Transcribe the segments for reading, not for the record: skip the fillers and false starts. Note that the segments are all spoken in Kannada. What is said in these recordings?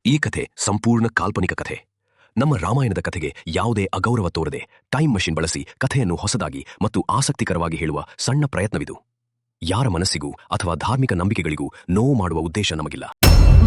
ಈ ಕಥೆ ಸಂಪೂರ್ಣ ಕಾಲ್ಪನಿಕ ಕಥೆ. ನಮ್ಮ ರಾಮಾಯಣದ ಕಥೆಗೆ ಯಾವುದೇ ಅಗೌರವ ತೋರದೆ ಟೈಮ್ ಮಷಿನ್ ಬಳಸಿ ಕಥೆಯನ್ನು ಹೊಸದಾಗಿ ಮತ್ತು ಆಸಕ್ತಿಕರವಾಗಿ ಹೇಳುವ ಸಣ್ಣ ಪ್ರಯತ್ನವಿದು. ಯಾರ ಮನಸ್ಸಿಗೂ ಅಥವಾ ಧಾರ್ಮಿಕ ನಂಬಿಕೆಗಳಿಗೂ ನೋವು ಮಾಡುವ ಉದ್ದೇಶ ನಮಗಿಲ್ಲ.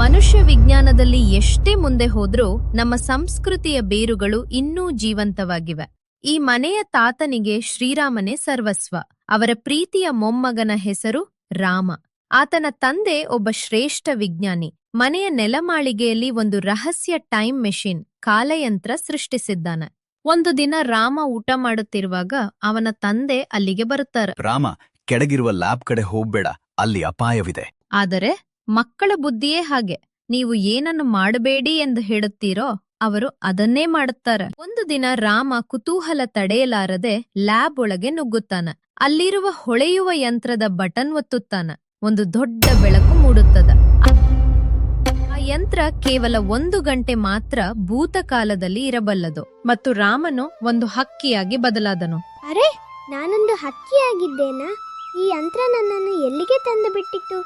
ಮನುಷ್ಯ ವಿಜ್ಞಾನದಲ್ಲಿ ಎಷ್ಟೇ ಮುಂದೆ ಹೋದ್ರೂ ನಮ್ಮ ಸಂಸ್ಕೃತಿಯ ಬೇರುಗಳು ಇನ್ನೂ ಜೀವಂತವಾಗಿವೆ. ಈ ಮನೆಯ ತಾತನಿಗೆ ಶ್ರೀರಾಮನೇ ಸರ್ವಸ್ವ. ಅವರ ಪ್ರೀತಿಯ ಮೊಮ್ಮಗನ ಹೆಸರು ರಾಮ. ಆತನ ತಂದೆ ಒಬ್ಬ ಶ್ರೇಷ್ಠ ವಿಜ್ಞಾನಿ. ಮನೆಯ ನೆಲಮಾಳಿಗೆಯಲ್ಲಿ ಒಂದು ರಹಸ್ಯ ಟೈಮ್ ಮೆಷಿನ್ ಕಾಲಯಂತ್ರ ಸೃಷ್ಟಿಸಿದ್ದಾನೆ. ಒಂದು ದಿನ ರಾಮ ಊಟ ಮಾಡುತ್ತಿರುವಾಗ ಅವನ ತಂದೆ ಅಲ್ಲಿಗೆ ಬರುತ್ತಾರೆ. ರಾಮ, ಕೆಳಗಿರುವ ಲ್ಯಾಬ್ ಕಡೆ ಹೋಗ್ಬೇಡ, ಅಲ್ಲಿ ಅಪಾಯವಿದೆ. ಆದರೆ ಮಕ್ಕಳ ಬುದ್ಧಿಯೇ ಹಾಗೆ. ನೀವು ಏನನ್ನು ಮಾಡಬೇಡಿ ಎಂದು ಹೇಳುತ್ತೀರೋ ಅವರು ಅದನ್ನೇ ಮಾಡುತ್ತಾರೆ. ಒಂದು ದಿನ ರಾಮ ಕುತೂಹಲ ತಡೆಯಲಾರದೆ ಲ್ಯಾಬ್ ಒಳಗೆ ನುಗ್ಗುತ್ತಾನೆ. ಅಲ್ಲಿರುವ ಹೊಳೆಯುವ ಯಂತ್ರದ ಬಟನ್ ಒತ್ತುತ್ತಾನೆ. ಒಂದು ದೊಡ್ಡ ಬೆಳಕು ಮೂಡುತ್ತದೆ. ಆ ಯಂತ್ರ ಕೇವಲ 1 ಗಂಟೆ ಮಾತ್ರ ಭೂತಕಾಲದಲ್ಲಿ ಇರಬಲ್ಲದು ಮತ್ತು ರಾಮನು ಒಂದು ಹಕ್ಕಿಯಾಗಿ ಬದಲಾದನು. ಅರೆ, ನಾನೊಂದು ಹಕ್ಕಿಯಾಗಿದ್ದೇನಾ? ಈ ಯಂತ್ರ ನನ್ನನ್ನು ಎಲ್ಲಿಗೆ ತಂದು ಬಿಟ್ಟಿತ್ತು?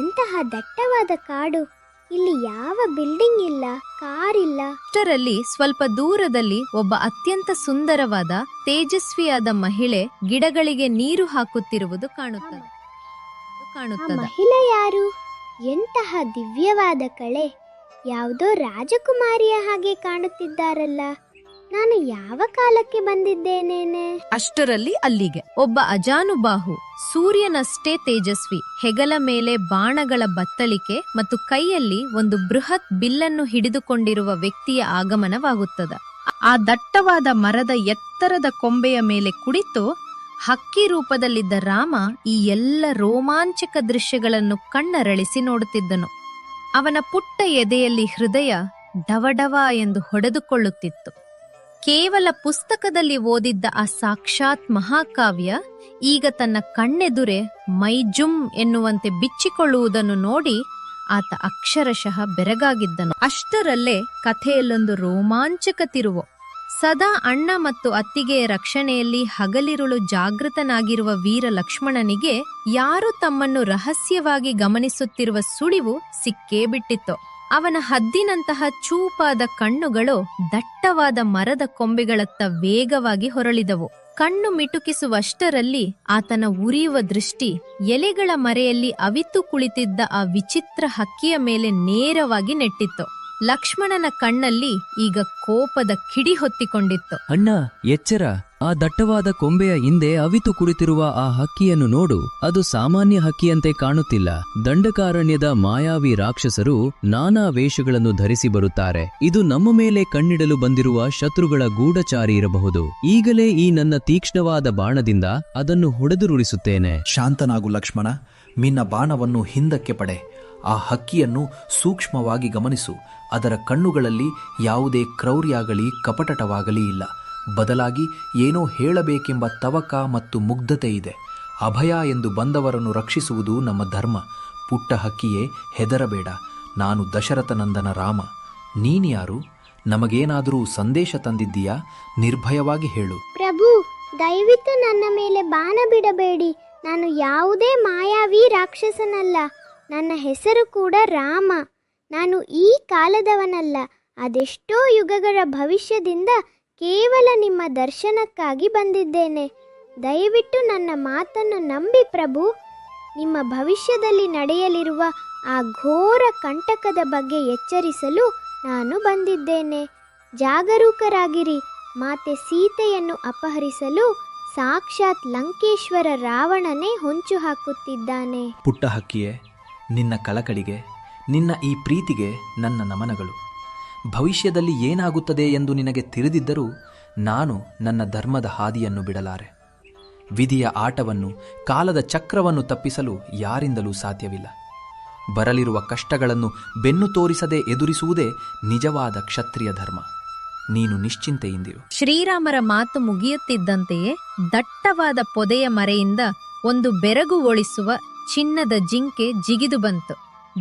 ಎಂತಹ ದಟ್ಟವಾದ ಕಾಡು. ಇಲ್ಲಿ ಯಾವ ಬಿಲ್ಡಿಂಗ್ ಇಲ್ಲ, ಕಾರ್ ಇಲ್ಲ. ಅಷ್ಟರಲ್ಲಿ ಸ್ವಲ್ಪ ದೂರದಲ್ಲಿ ಒಬ್ಬ ಅತ್ಯಂತ ಸುಂದರವಾದ ತೇಜಸ್ವಿಯಾದ ಮಹಿಳೆ ಗಿಡಗಳಿಗೆ ನೀರು ಹಾಕುತ್ತಿರುವುದು ಕಾಣುತ್ತದೆ. ಆ ಮಹಿಳೆ ಯಾರು? ಎಂತಹ ದಿವ್ಯವಾದ ಕಳೆ. ಯಾವುದೋ ರಾಜಕುಮಾರಿಯ ಹಾಗೆ ಕಾಣುತ್ತಿದ್ದಾರಲ್ಲ. ನಾನು ಯಾವ ಕಾಲಕ್ಕೆ ಬಂದಿದ್ದೇನೇನೆ? ಅಷ್ಟರಲ್ಲಿ ಅಲ್ಲಿಗೆ ಒಬ್ಬ ಅಜಾನುಬಾಹು, ಸೂರ್ಯನಷ್ಟೇ ತೇಜಸ್ವಿ, ಹೆಗಲ ಮೇಲೆ ಬಾಣಗಳ ಬತ್ತಳಿಕೆ ಮತ್ತು ಕೈಯಲ್ಲಿ ಒಂದು ಬೃಹತ್ ಬಿಲ್ಲನ್ನು ಹಿಡಿದುಕೊಂಡಿರುವ ವ್ಯಕ್ತಿಯ ಆಗಮನವಾಗುತ್ತದೆ. ಆ ದಟ್ಟವಾದ ಮರದ ಎತ್ತರದ ಕೊಂಬೆಯ ಮೇಲೆ ಕುಳಿತು ಹಕ್ಕಿ ರೂಪದಲ್ಲಿದ್ದ ರಾಮ ಈ ಎಲ್ಲ ರೋಮಾಂಚಕ ದೃಶ್ಯಗಳನ್ನು ಕಣ್ಣರಳಿಸಿ ನೋಡುತ್ತಿದ್ದನು. ಅವನ ಪುಟ್ಟ ಎದೆಯಲ್ಲಿ ಹೃದಯ ಡವಡವ ಎಂದು ಹೊಡೆದುಕೊಳ್ಳುತ್ತಿತ್ತು. ಕೇವಲ ಪುಸ್ತಕದಲ್ಲಿ ಓದಿದ್ದ ಆ ಸಾಕ್ಷಾತ್ ಮಹಾಕಾವ್ಯ ಈಗ ತನ್ನ ಕಣ್ಣೆದುರೆ ಮೈಜುಮ್ ಎನ್ನುವಂತೆ ಬಿಚ್ಚಿಕೊಳ್ಳುವುದನ್ನು ನೋಡಿ ಆತ ಅಕ್ಷರಶಃ ಬೆರಗಾಗಿದ್ದನು. ಅಷ್ಟರಲ್ಲೇ ಕಥೆಯಲ್ಲೊಂದು ರೋಮಾಂಚಕ ತಿರುವು. ಸದಾ ಅಣ್ಣ ಮತ್ತು ಅತ್ತಿಗೆಯ ರಕ್ಷಣೆಯಲ್ಲಿ ಹಗಲಿರುಳು ಜಾಗೃತನಾಗಿರುವ ವೀರ ಲಕ್ಷ್ಮಣನಿಗೆ ಯಾರು ತಮ್ಮನ್ನು ರಹಸ್ಯವಾಗಿ ಗಮನಿಸುತ್ತಿರುವ ಸುಳಿವು ಸಿಕ್ಕೇ ಬಿಟ್ಟಿತ್ತು. ಅವನ ಹದ್ದಿನಂತಹ ಚೂಪಾದ ಕಣ್ಣುಗಳು ದಟ್ಟವಾದ ಮರದ ಕೊಂಬೆಗಳತ್ತ ವೇಗವಾಗಿ ಹೊರಳಿದವು. ಕಣ್ಣು ಮಿಟುಕಿಸುವಷ್ಟರಲ್ಲಿ ಆತನ ಉರಿಯುವ ದೃಷ್ಟಿ ಎಲೆಗಳ ಮರೆಯಲ್ಲಿ ಅವಿತು ಕುಳಿತಿದ್ದ ಆ ವಿಚಿತ್ರ ಹಕ್ಕಿಯ ಮೇಲೆ ನೇರವಾಗಿ ನೆಟ್ಟಿತ್ತು. ಲಕ್ಷ್ಮಣನ ಕಣ್ಣಲ್ಲಿ ಈಗ ಕೋಪದ ಕಿಡಿ ಹೊತ್ತಿಕೊಂಡಿತ್ತು. ಅಣ್ಣ, ಎಚ್ಚರ! ಆ ದಟ್ಟವಾದ ಕೊಂಬೆಯ ಹಿಂದೆ ಅವಿತು ಕುಳಿತಿರುವ ಆ ಹಕ್ಕಿಯನ್ನು ನೋಡು. ಅದು ಸಾಮಾನ್ಯ ಹಕ್ಕಿಯಂತೆ ಕಾಣುತ್ತಿಲ್ಲ. ದಂಡಕಾರಣ್ಯದ ಮಾಯಾವಿ ರಾಕ್ಷಸರು ನಾನಾ ವೇಷಗಳನ್ನು ಧರಿಸಿ ಬರುತ್ತಾರೆ. ಇದು ನಮ್ಮ ಮೇಲೆ ಕಣ್ಣಿಡಲು ಬಂದಿರುವ ಶತ್ರುಗಳ ಗೂಢಚಾರಿ ಇರಬಹುದು. ಈಗಲೇ ಈ ನನ್ನ ತೀಕ್ಷ್ಣವಾದ ಬಾಣದಿಂದ ಅದನ್ನು ಹೊಡೆದುರುಳಿಸುತ್ತೇನೆ. ಶಾಂತನಾಗು ಲಕ್ಷ್ಮಣ. ನಿನ್ನ ಬಾಣವನ್ನು ಹಿಂದಕ್ಕೆ ಪಡೆ. ಆ ಹಕ್ಕಿಯನ್ನು ಸೂಕ್ಷ್ಮವಾಗಿ ಗಮನಿಸು. ಅದರ ಕಣ್ಣುಗಳಲ್ಲಿ ಯಾವುದೇ ಕ್ರೌರ್ಯಾಗಲಿ ಕಪಟಟವಾಗಲಿ ಇಲ್ಲ. ಬದಲಾಗಿ ಏನೋ ಹೇಳಬೇಕೆಂಬ ತವಕ ಮತ್ತು ಮುಗ್ಧತೆ ಇದೆ. ಅಭಯ ಎಂದು ಬಂದವರನ್ನು ರಕ್ಷಿಸುವುದು ನಮ್ಮ ಧರ್ಮ. ಪುಟ್ಟ ಹಕ್ಕಿಯೇ, ಹೆದರಬೇಡ. ನಾನು ದಶರಥನಂದನ ರಾಮ. ನೀನ್ಯಾರು? ನಮಗೇನಾದರೂ ಸಂದೇಶ ತಂದಿದ್ದೀಯಾ? ನಿರ್ಭಯವಾಗಿ ಹೇಳು. ಪ್ರಭು, ದಯವಿಟ್ಟು ನನ್ನ ಮೇಲೆ ಬಾಣ ಬಿಡಬೇಡಿ. ನಾನು ಯಾವುದೇ ಮಾಯಾವಿ ರಾಕ್ಷಸನಲ್ಲ. ನನ್ನ ಹೆಸರು ಕೂಡ ರಾಮ. ನಾನು ಈ ಕಾಲದವನಲ್ಲ. ಅದೆಷ್ಟೋ ಯುಗಗಳ ಭವಿಷ್ಯದಿಂದ ಕೇವಲ ನಿಮ್ಮ ದರ್ಶನಕ್ಕಾಗಿ ಬಂದಿದ್ದೇನೆ. ದಯವಿಟ್ಟು ನನ್ನ ಮಾತನ್ನು ನಂಬಿ ಪ್ರಭು. ನಿಮ್ಮ ಭವಿಷ್ಯದಲ್ಲಿ ನಡೆಯಲಿರುವ ಆ ಘೋರ ಕಂಟಕದ ಬಗ್ಗೆ ಎಚ್ಚರಿಸಲು ನಾನು ಬಂದಿದ್ದೇನೆ. ಜಾಗರೂಕರಾಗಿರಿ. ಮಾತೆ ಸೀತೆಯನ್ನು ಅಪಹರಿಸಲು ಸಾಕ್ಷಾತ್ ಲಂಕೇಶ್ವರ ರಾವಣನೇ ಹೊಂಚು ಹಾಕುತ್ತಿದ್ದಾನೆ. ಪುಟ್ಟ ಹಕ್ಕಿಯೇ, ನಿನ್ನ ಕಳಕಳಿಗೆ, ನಿನ್ನ ಈ ಪ್ರೀತಿಗೆ ನನ್ನ ನಮನಗಳು. ಭವಿಷ್ಯದಲ್ಲಿ ಏನಾಗುತ್ತದೆ ಎಂದು ನಿನಗೆ ತಿಳಿದಿದ್ದರೂ ನಾನು ನನ್ನ ಧರ್ಮದ ಹಾದಿಯನ್ನು ಬಿಡಲಾರೆ. ವಿಧಿಯ ಆಟವನ್ನು, ಕಾಲದ ಚಕ್ರವನ್ನು ತಪ್ಪಿಸಲು ಯಾರಿಂದಲೂ ಸಾಧ್ಯವಿಲ್ಲ. ಬರಲಿರುವ ಕಷ್ಟಗಳನ್ನು ಬೆನ್ನು ತೋರಿಸದೆ ಎದುರಿಸುವುದೇ ನಿಜವಾದ ಕ್ಷತ್ರಿಯ ಧರ್ಮ. ನೀನು ನಿಶ್ಚಿಂತೆಯಿಂದಿರು. ಶ್ರೀರಾಮರ ಮಾತು ಮುಗಿಯುತ್ತಿದ್ದಂತೆಯೇ ದಟ್ಟವಾದ ಪೊದೆಯ ಮರೆಯಿಂದ ಒಂದು ಬೆರಗು ಒಳಿಸುವ ಚಿನ್ನದ ಜಿಂಕೆ ಜಿಗಿದು ಬಂತು.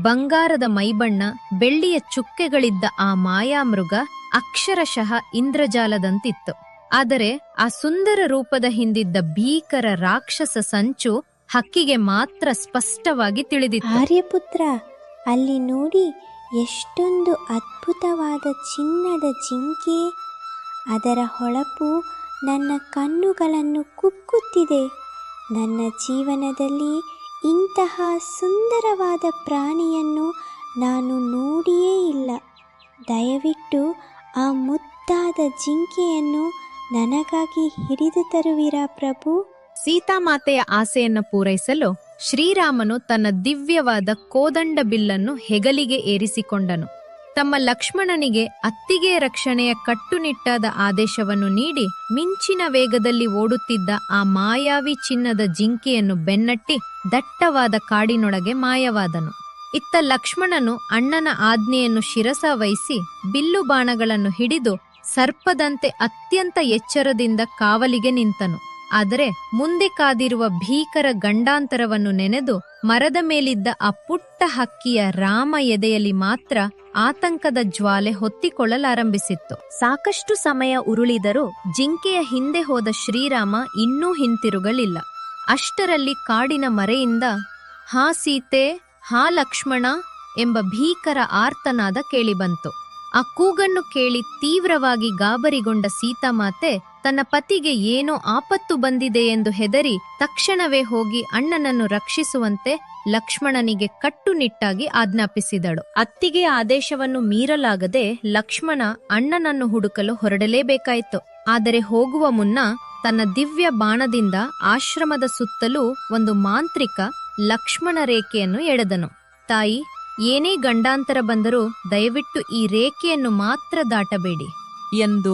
ಬಂಗಾರದ ಮೈಬಣ್ಣ, ಬೆಳ್ಳಿಯ ಚುಕ್ಕೆಗಳಿದ್ದ ಆ ಮಾಯಾಮೃಗ ಅಕ್ಷರಶಃ ಇಂದ್ರಜಾಲದಂತಿತ್ತು. ಆದರೆ ಆ ಸುಂದರ ರೂಪದ ಹಿಂದಿದ್ದ ಭೀಕರ ರಾಕ್ಷಸ ಸಂಚು ಹಕ್ಕಿಗೆ ಮಾತ್ರ ಸ್ಪಷ್ಟವಾಗಿ ತಿಳಿದಿತ್ತು. ಆರ್ಯಪುತ್ರ, ಅಲ್ಲಿ ನೋಡಿ, ಎಷ್ಟೊಂದು ಅದ್ಭುತವಾದ ಚಿನ್ನದ ಜಿಂಕೆ! ಅದರ ಹೊಳಪು ನನ್ನ ಕಣ್ಣುಗಳನ್ನು ಕುಕ್ಕುತ್ತಿದೆ. ನನ್ನ ಜೀವನದಲ್ಲಿ ಇಂತಹ ಸುಂದರವಾದ ಪ್ರಾಣಿಯನ್ನು ನಾನು ನೋಡಿಯೇ ಇಲ್ಲ. ದಯವಿಟ್ಟು ಆ ಮುದ್ದಾದ ಜಿಂಕೆಯನ್ನು ನನಗಾಗಿ ಹಿಡಿದು ತರುವಿರಾ ಪ್ರಭು? ಸೀತಾಮಾತೆಯ ಆಸೆಯನ್ನು ಪೂರೈಸಲು ಶ್ರೀರಾಮನು ತನ್ನ ದಿವ್ಯವಾದ ಕೋದಂಡ ಬಿಲ್ಲನ್ನು ಹೆಗಲಿಗೆ ಏರಿಸಿಕೊಂಡನು. ತಮ್ಮ ಲಕ್ಷ್ಮಣನಿಗೆ ಅತ್ತಿಗೆ ರಕ್ಷಣೆಯ ಕಟ್ಟುನಿಟ್ಟಾದ ಆದೇಶವನ್ನು ನೀಡಿ ಮಿಂಚಿನ ವೇಗದಲ್ಲಿ ಓಡುತ್ತಿದ್ದ ಆ ಮಾಯಾವಿ ಚಿನ್ನದ ಜಿಂಕೆಯನ್ನು ಬೆನ್ನಟ್ಟಿ ದಟ್ಟವಾದ ಕಾಡಿನೊಳಗೆ ಮಾಯವಾದನು. ಇತ್ತ ಲಕ್ಷ್ಮಣನು ಅಣ್ಣನ ಆಜ್ಞೆಯನ್ನು ಶಿರಸಾವಹಿಸಿ ಬಿಲ್ಲು ಬಾಣಗಳನ್ನು ಹಿಡಿದು ಸರ್ಪದಂತೆ ಅತ್ಯಂತ ಎಚ್ಚರದಿಂದ ಕಾವಲಿಗೆ ನಿಂತನು. ಆದರೆ ಮುಂದೆ ಕಾದಿರುವ ಭೀಕರ ಗಂಡಾಂತರವನ್ನು ನೆನೆದು ಮರದ ಮೇಲಿದ್ದ ಆ ಪುಟ್ಟ ಹಕ್ಕಿಯ ರಾಮ ಎದೆಯಲ್ಲಿ ಮಾತ್ರ ಆತಂಕದ ಜ್ವಾಲೆ ಹೊತ್ತಿಕೊಳ್ಳಲಾರಂಭಿಸಿತ್ತು. ಸಾಕಷ್ಟು ಸಮಯ ಉರುಳಿದರೂ ಜಿಂಕೆಯ ಹಿಂದೆ ಹೋದ ಶ್ರೀರಾಮ ಇನ್ನೂ ಹಿಂತಿರುಗಲಿಲ್ಲ. ಅಷ್ಟರಲ್ಲಿ ಕಾಡಿನ ಮರೆಯಿಂದ ಹಾ ಸೀತೆ, ಹಾ ಲಕ್ಷ್ಮಣ ಎಂಬ ಭೀಕರ ಆರ್ತನಾದ ಕೇಳಿಬಂತು. ಆ ಕೂಗನ್ನು ಕೇಳಿ ತೀವ್ರವಾಗಿ ಗಾಬರಿಗೊಂಡ ಸೀತಾಮಾತೆ ತನ್ನ ಪತಿಗೆ ಏನೋ ಆಪತ್ತು ಬಂದಿದೆ ಎಂದು ಹೆದರಿ ತಕ್ಷಣವೇ ಹೋಗಿ ಅಣ್ಣನನ್ನು ರಕ್ಷಿಸುವಂತೆ ಲಕ್ಷ್ಮಣನಿಗೆ ಕಟ್ಟುನಿಟ್ಟಾಗಿ ಆಜ್ಞಾಪಿಸಿದಳು. ಅತ್ತಿಗೆ ಆದೇಶವನ್ನು ಮೀರಲಾಗದೆ ಲಕ್ಷ್ಮಣ ಅಣ್ಣನನ್ನು ಹುಡುಕಲು ಹೊರಡಲೇಬೇಕಾಯಿತು. ಆದರೆ ಹೋಗುವ ಮುನ್ನ ತನ್ನ ದಿವ್ಯ ಬಾಣದಿಂದ ಆಶ್ರಮದ ಸುತ್ತಲೂ ಒಂದು ಮಾಂತ್ರಿಕ ಲಕ್ಷ್ಮಣ ರೇಖೆಯನ್ನು ಎಳೆದನು. ತಾಯಿ, ಏನೇ ಗಂಡಾಂತರ ಬಂದರೂ ದಯವಿಟ್ಟು ಈ ರೇಖೆಯನ್ನು ಮಾತ್ರ ದಾಟಬೇಡಿ ಎಂದು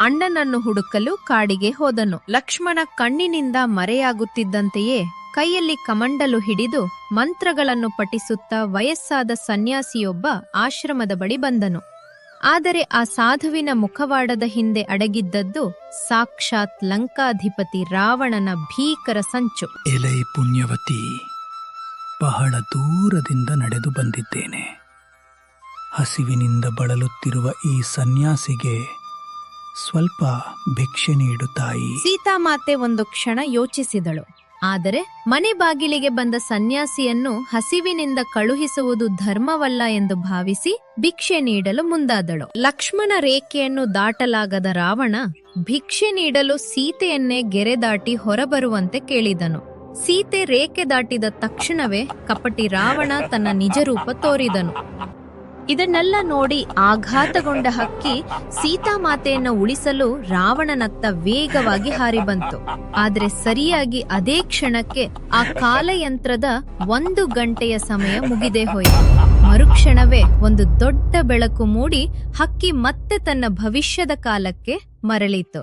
ಅಣ್ಣನನ್ನು ಹುಡುಕಲು ಕಾಡಿಗೆ ಹೋದನು. ಲಕ್ಷ್ಮಣ ಕಣ್ಣಿನಿಂದ ಮರೆಯಾಗುತ್ತಿದ್ದಂತೆಯೇ ಕೈಯಲ್ಲಿ ಕಮಂಡಲು ಹಿಡಿದು ಮಂತ್ರಗಳನ್ನು ಪಠಿಸುತ್ತಾ ವಯಸ್ಸಾದ ಸನ್ಯಾಸಿಯೊಬ್ಬ ಆಶ್ರಮದ ಬಳಿ ಬಂದನು. ಆದರೆ ಆ ಸಾಧುವಿನ ಮುಖವಾಡದ ಹಿಂದೆ ಅಡಗಿದ್ದದ್ದು ಸಾಕ್ಷಾತ್ ಲಂಕಾಧಿಪತಿ ರಾವಣನ ಭೀಕರ ಸಂಚು. ಎಲೈ ಪುಣ್ಯವತಿ, ಬಹಳ ದೂರದಿಂದ ನಡೆದು ಬಂದಿದ್ದೇನೆ. ಹಸಿವಿನಿಂದ ಬಳಲುತ್ತಿರುವ ಈ ಸನ್ಯಾಸಿಗೆ ಸ್ವಲ್ಪ ಭಿಕ್ಷೆ ನೀಡು ತಾಯಿ. ಸೀತಾಮಾತೆ ಒಂದು ಕ್ಷಣ ಯೋಚಿಸಿದಳು. ಆದರೆ ಮನೆ ಬಾಗಿಲಿಗೆ ಬಂದ ಸನ್ಯಾಸಿಯನ್ನು ಹಸಿವಿನಿಂದ ಕಳುಹಿಸುವುದು ಧರ್ಮವಲ್ಲ ಎಂದು ಭಾವಿಸಿ ಭಿಕ್ಷೆ ನೀಡಲು ಮುಂದಾದಳು. ಲಕ್ಷ್ಮಣ ರೇಖೆಯನ್ನು ದಾಟಲಾಗದ ರಾವಣ ಭಿಕ್ಷೆ ನೀಡಲು ಸೀತೆಯನ್ನೇ ಗೆರೆ ದಾಟಿ ಹೊರಬರುವಂತೆ ಕೇಳಿದನು. ಸೀತೆ ರೇಖೆ ದಾಟಿದ ತಕ್ಷಣವೇ ಕಪಟಿ ರಾವಣ ತನ್ನ ನಿಜ ರೂಪ ತೋರಿದನು. ಇದನ್ನೆಲ್ಲ ನೋಡಿ ಆಘಾತಗೊಂಡ ಹಕ್ಕಿ ಸೀತಾಮಾತೆಯನ್ನು ಉಳಿಸಲು ರಾವಣನತ್ತ ವೇಗವಾಗಿ ಹಾರಿ ಬಂತು. ಆದರೆ ಸರಿಯಾಗಿ ಅದೇ ಕ್ಷಣಕ್ಕೆ ಆ ಕಾಲಯಂತ್ರದ 1 ಗಂಟೆಯ ಸಮಯ ಮುಗಿದೇ ಹೋಯಿತು. ಮರುಕ್ಷಣವೇ ಒಂದು ದೊಡ್ಡ ಬೆಳಕು ಮೂಡಿ ಹಕ್ಕಿ ಮತ್ತೆ ತನ್ನ ಭವಿಷ್ಯದ ಕಾಲಕ್ಕೆ ಮರಳಿತು.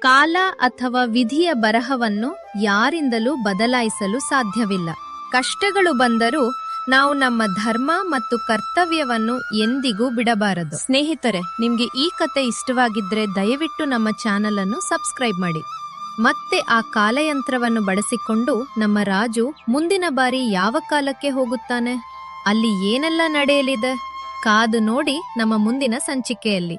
ಕಾಲ ಅಥವಾ ವಿಧಿಯ ಬರಹವನ್ನು ಯಾರಿಂದಲೂ ಬದಲಾಯಿಸಲು ಸಾಧ್ಯವಿಲ್ಲ. ಕಷ್ಟಗಳು ಬಂದರೂ ನಾವು ನಮ್ಮ ಧರ್ಮ ಮತ್ತು ಕರ್ತವ್ಯವನ್ನು ಎಂದಿಗೂ ಬಿಡಬಾರದು. ಸ್ನೇಹಿತರೆ, ನಿಮ್ಗೆ ಈ ಕತೆ ಇಷ್ಟವಾಗಿದ್ರೆ ದಯವಿಟ್ಟು ನಮ್ಮ ಚಾನೆಲ್ ಅನ್ನು ಸಬ್ಸ್ಕ್ರೈಬ್ ಮಾಡಿ. ಮತ್ತೆ ಆ ಕಾಲಯಂತ್ರವನ್ನು ಬಳಸಿಕೊಂಡು ನಮ್ಮ ರಾಜು ಮುಂದಿನ ಬಾರಿ ಯಾವ ಕಾಲಕ್ಕೆ ಹೋಗುತ್ತಾನೆ, ಅಲ್ಲಿ ಏನೆಲ್ಲ ನಡೆಯಲಿದೆ, ಕಾದು ನೋಡಿ ನಮ್ಮ ಮುಂದಿನ ಸಂಚಿಕೆಯಲ್ಲಿ.